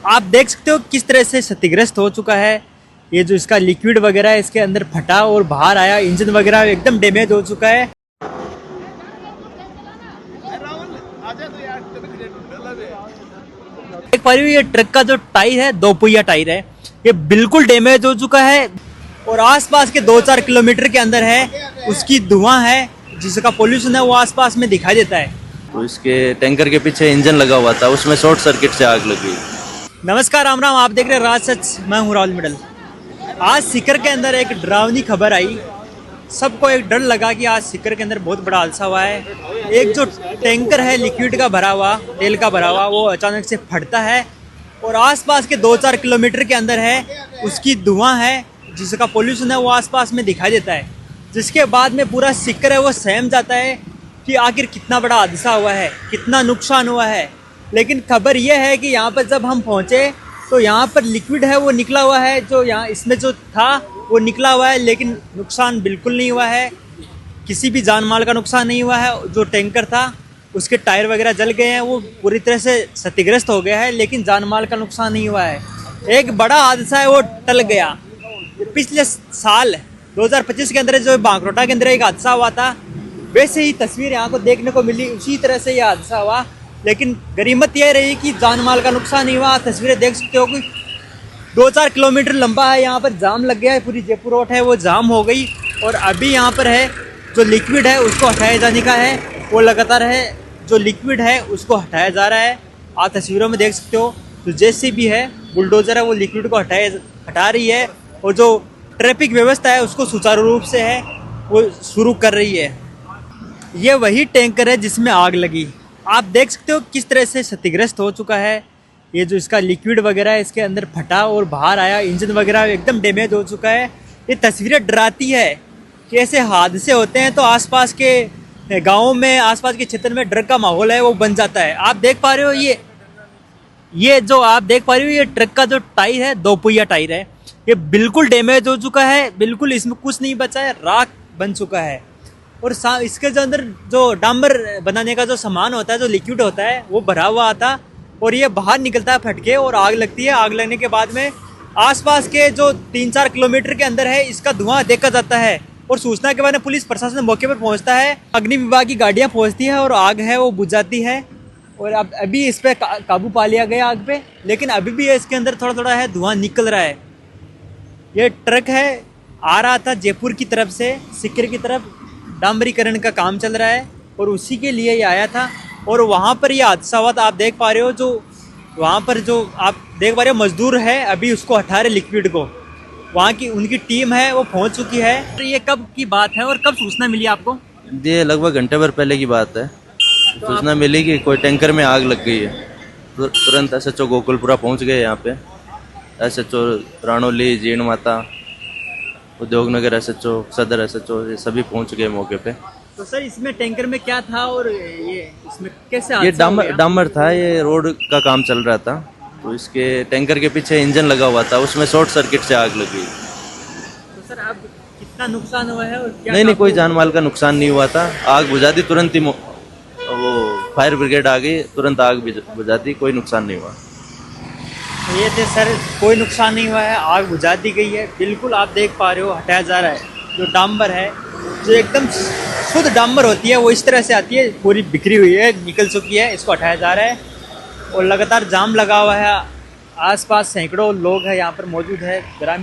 आप देख सकते हो किस तरह से क्षतिग्रस्त हो चुका है। ये जो इसका लिक्विड वगैरह है इसके अंदर फटा और बाहर आया, इंजन वगैरह एकदम डैमेज हो चुका है। देख पा रही हो ये ट्रक का जो टायर है, 2 पहिया टायर है, ये बिल्कुल डैमेज हो चुका है और आसपास के 2-4 किलोमीटर के अंदर है उसकी धुआं है, जिसका पोल्यूशन है वो आसपास में दिखाई देता है। तो इसके टैंकर के पीछे इंजन लगा हुआ था, उसमें शॉर्ट सर्किट से आग लगी। नमस्कार, राम राम, आप देख रहे हैं राज सच, मैं हूं राहुल मिडल। आज सीकर के अंदर एक डरावनी खबर आई। सबको एक डर लगा कि आज सीकर के अंदर बहुत बड़ा हादसा हुआ है। एक जो टैंकर है लिक्विड का भरा हुआ, तेल का भरा हुआ, वो अचानक से फटता है और आसपास के 2-4 किलोमीटर के अंदर है उसकी धुआं है, जिसका पोल्यूशन है वो आसपास में दिखाई देता है। जिसके बाद में पूरा सीकर है वो सहम जाता है कि आखिर कितना बड़ा हादसा हुआ है, कितना नुकसान हुआ है। लेकिन खबर यह है कि यहाँ पर जब हम पहुँचे तो यहाँ पर लिक्विड है वो निकला हुआ है, जो यहाँ इसमें जो था वो निकला हुआ है, लेकिन नुकसान बिल्कुल नहीं हुआ है। किसी भी जान माल का नुकसान नहीं हुआ है। जो टैंकर था उसके टायर वगैरह जल गए हैं, वो पूरी तरह से क्षतिग्रस्त हो गया है, लेकिन जान माल का नुकसान नहीं हुआ है। एक बड़ा हादसा है वो टल गया। पिछले साल 2025 के अंदर जो बांकरोटा के अंदर एक हादसा हुआ था, वैसे ही तस्वीर यहाँ को देखने को मिली, उसी तरह से ये हादसा हुआ। लेकिन गरीमत यह रही कि जान माल का नुकसान नहीं हुआ। तस्वीरें देख सकते हो कि 2-4 किलोमीटर लंबा है, यहाँ पर जाम लग गया है, पूरी जयपुर रोड है वो जाम हो गई। और अभी यहाँ पर है जो लिक्विड है उसको हटाया जाने का है, वो लगातार है जो लिक्विड है उसको हटाया जा रहा है। आप तस्वीरों में देख सकते हो जो जेसीबी है, बुलडोजर है, वो लिक्विड को हटा रही है और जो ट्रैफिक व्यवस्था है उसको सुचारू रूप से है वो शुरू कर रही है। ये वही टैंकर है जिसमें आग लगी। आप देख सकते हो किस तरह से क्षतिग्रस्त हो चुका है। ये जो इसका लिक्विड वगैरह है इसके अंदर फटा और बाहर आया, इंजन वगैरह एकदम डैमेज हो चुका है। ये तस्वीरें डराती है कि ऐसे हादसे होते हैं तो आसपास के गाँव में, आसपास के क्षेत्र में डर का माहौल है वो बन जाता है। आप देख पा रहे हो ये जो आप देख पा रहे हो ये ट्रक का जो टायर है, 2 पहिया टायर है, ये बिल्कुल डैमेज हो चुका है, बिल्कुल इसमें कुछ नहीं बचा है, राख बन चुका है। और इसके जो अंदर जो डांबर बनाने का जो सामान होता है, जो लिक्विड होता है, वो भरा हुआ आता और ये बाहर निकलता है फटके और आग लगती है। आग लगने के बाद में आसपास के जो 3-4 किलोमीटर के अंदर है इसका धुआं देखा जाता है और सूचना के बाद में पुलिस प्रशासन मौके पर पहुंचता है, अग्नि विभाग की गाड़ियां पहुंचती है और आग है वो बुझ जाती है। और अब अभी इस पर काबू पा लिया गया आग पे, लेकिन अभी भी इसके अंदर थोड़ा थोड़ा है धुआं निकल रहा है। ये ट्रक है आ रहा था जयपुर की तरफ से सीकर की तरफ, डांबरीकरण का काम चल रहा है और उसी के लिए ये आया था और वहाँ पर ये हादसा हुआ था। आप देख पा रहे हो जो वहाँ पर जो आप देख पा रहे हो मजदूर है, अभी उसको हटा रहे लिक्विड को, वहाँ की उनकी टीम है वो पहुँच चुकी है। तो ये कब की बात है और कब सूचना मिली आपको? ये लगभग घंटे भर पहले की बात है। सूचना मिली कि कोई टैंकर में आग लग गई है, तो तुरंत SHO गोकुलपुरा पहुँच गए। यहाँ पे SHO राणोली, जीण माता, उद्योगनगर SHO, सदर SHO, ये सभी पहुँच गए मौके पे। तो सर इसमें टैंकर में क्या था और ये इसमें कैसे ये डामर था, ये रोड का काम चल रहा था, तो इसके टैंकर के पीछे इंजन लगा हुआ था, उसमें शॉर्ट सर्किट से आग लगी। तो सर अब कितना नुकसान हुआ है और क्या? नहीं, कोई जान माल का नुकसान नहीं हुआ था। आग बुझा दी तुरंत ही, वो फायर ब्रिगेड आ गई, तुरंत आग बुझा दी, कोई नुकसान नहीं हुआ। ये थे सर, कोई नुकसान नहीं हुआ है, आग बुझा दी गई है। बिल्कुल आप देख पा रहे हो हटाया जा रहा है। जो डांबर है, जो एकदम शुद्ध डांबर होती है, वो इस तरह से आती है, पूरी बिखरी हुई है, निकल चुकी है, इसको हटाया जा रहा है और लगातार जाम लगा हुआ है। आसपास सैकड़ों लोग हैं यहाँ पर मौजूद है, ग्रामीण